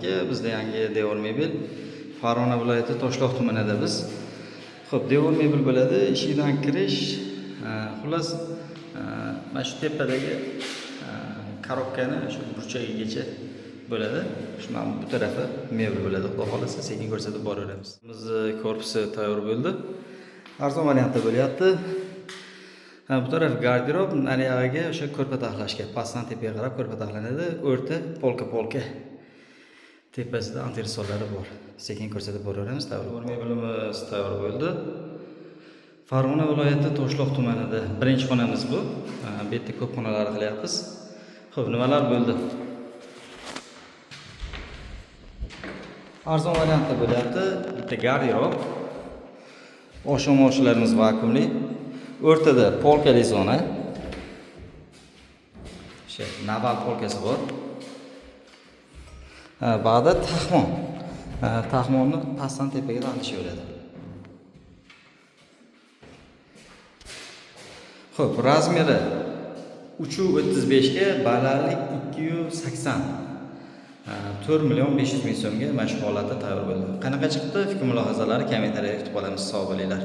aka. Bizda yangi devor mebel. Farg'ona viloyati Toshloq tumanida biz. Xo'p, devor mebel bo'ladi. Eshikdan kirish, xullas mana shu tepadagi korobkani shu burchagigacha bo'ladi. Shundan bu tarafi mebel bo'ladi. Xudo xolasa sekin ko'rsatib boraveramiz. Biz korpusi tayyor bo'ldi. Arzon variantda bo'lyapti. Bu taraf garderob, nariyog'iga o'sha ko'rpa taxlashga, pastdan tepaga qarab ko'rpa taxlanadi. O'rta polka. Tepasida antirisonlari bor. Sekin ko'rsatib boraveramiz. Devor mebelimiz tayyor bo'ldi. Farg'ona viloyati Toshloq tumanida birinchi xonamiz bu. Bu yerda ko'p xonalar qilyapmiz. Xo'p, nimalar bo'ldi? Arzon variantda bo'lyapti. Bitta garderob. Oshxona-moshlarimiz vakuumli. O'rtada polkali zona. Shu naval polkasi bor. Ba'da taxmon. Taxmonni pastdan tepaga tantishaveradi. Xo'p, razmeri 3.35 ga balandlik 280. 4.500.000 so'mga mana shu holatda tayyor bo'ldi. Qanaqa chiqdi? Fikr mulohazalari kommentariyada kutib qolamiz. Sog' bo'linglar.